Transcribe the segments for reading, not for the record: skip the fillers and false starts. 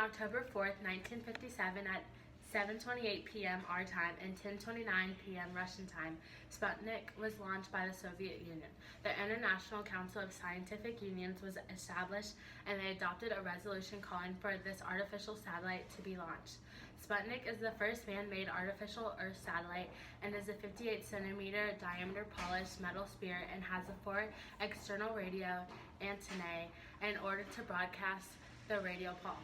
October 4th, 1957 at 7:28 p.m. our time and 10:29 p.m. Russian time, Sputnik was launched by the Soviet Union. The International Council of Scientific Unions was established, and they adopted a resolution calling for this artificial satellite to be launched. Sputnik is the first man-made artificial Earth satellite and is a 58-centimeter diameter polished metal sphere and has 4 external radio antennae in order to broadcast the radio pulse.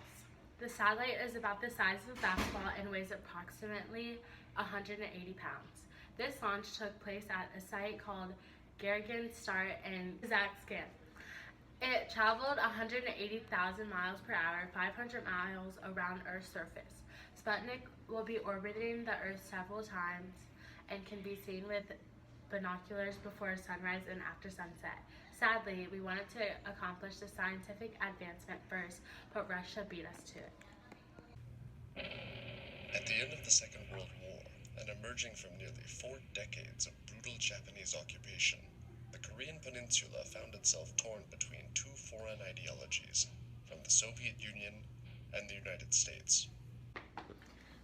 The satellite is about the size of a basketball and weighs approximately 180 pounds. This launch took place at a site called Gagarin Start in Kazakhstan. It traveled 180,000 miles per hour, 500 miles around Earth's surface. Sputnik will be orbiting the Earth several times and can be seen with binoculars before sunrise and after sunset. Sadly, we wanted to accomplish the scientific advancement first, but Russia beat us to it. At the end of the Second World War, and emerging from nearly 4 decades of brutal Japanese occupation, the Korean peninsula found itself torn between 2 foreign ideologies, from the Soviet Union and the United States.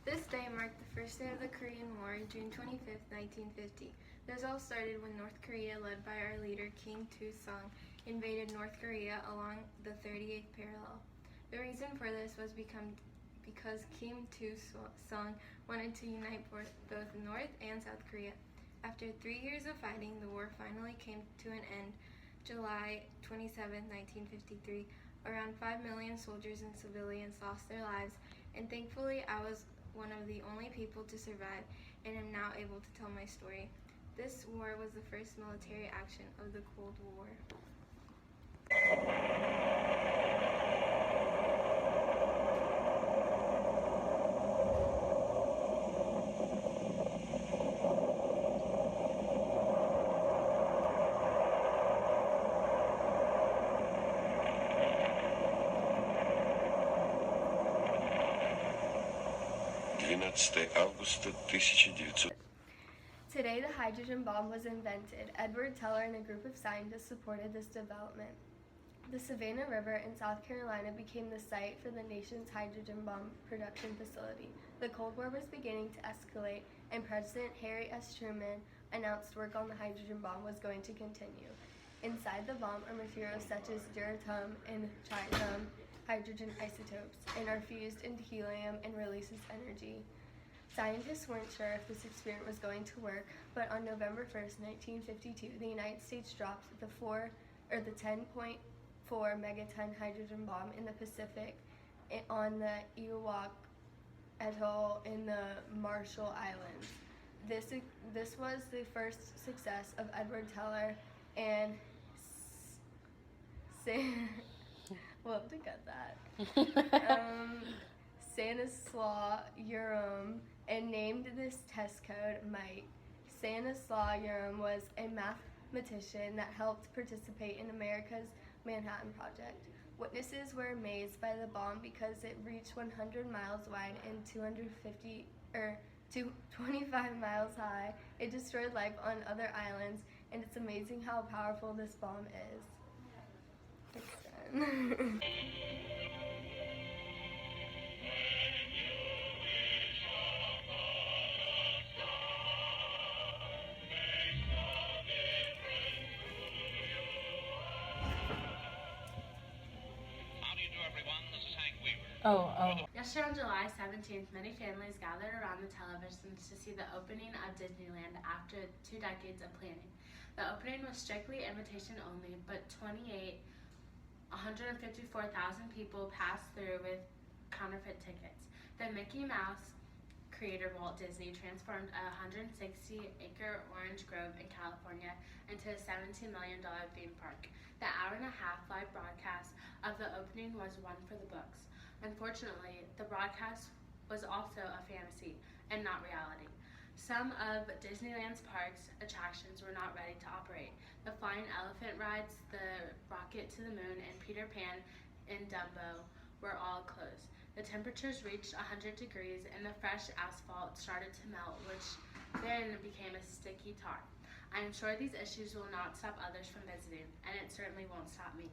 This day marked the first day of the Korean War, June 25, 1950. This all started when North Korea, led by our leader Kim Il-sung, invaded North Korea along the 38th parallel. The reason for this was because Kim Il-sung wanted to unite both North and South Korea. After 3 years of fighting, the war finally came to an end. July 27, 1953, around 5 million soldiers and civilians lost their lives, and thankfully I was one of the only people to survive and am now able to tell my story. This war was the first military action of the Cold War. Августа 1900. Today, the hydrogen bomb was invented. Edward Teller and a group of scientists supported this development. The Savannah River in South Carolina became the site for the nation's hydrogen bomb production facility. The Cold War was beginning to escalate, and President Harry S. Truman announced work on the hydrogen bomb was going to continue. Inside the bomb are materials such as deuterium and tritium hydrogen isotopes, and are fused into helium and releases energy. Scientists weren't sure if this experiment was going to work, but on November 1st, 1952, the United States dropped the 10.4 megaton hydrogen bomb in the Pacific on the Ewok Atoll in the Marshall Islands. This was the first success of Edward Teller and we'll have to cut that. Stanislaw Urim, and named this test code Mike. Stanislaw Urim was a mathematician that helped participate in America's Manhattan Project. Witnesses were amazed by the bomb because it reached 100 miles wide and 25 miles high. It destroyed life on other islands, and it's amazing how powerful this bomb is. It's done. Yesterday on July 17th, many families gathered around the televisions to see the opening of Disneyland after 2 decades of planning. The opening was strictly invitation only, but 154,000 people passed through with counterfeit tickets. The Mickey Mouse creator Walt Disney transformed a 160-acre orange grove in California into a $17 million theme park. The hour-and-a-half live broadcast of the opening was one for the books. Unfortunately, the broadcast was also a fantasy and not reality. Some of Disneyland's parks attractions were not ready to operate. The flying elephant rides, the rocket to the moon, and Peter Pan and Dumbo were all closed. The temperatures reached 100 degrees and the fresh asphalt started to melt, which then became a sticky tar. I am sure these issues will not stop others from visiting, and it certainly won't stop me.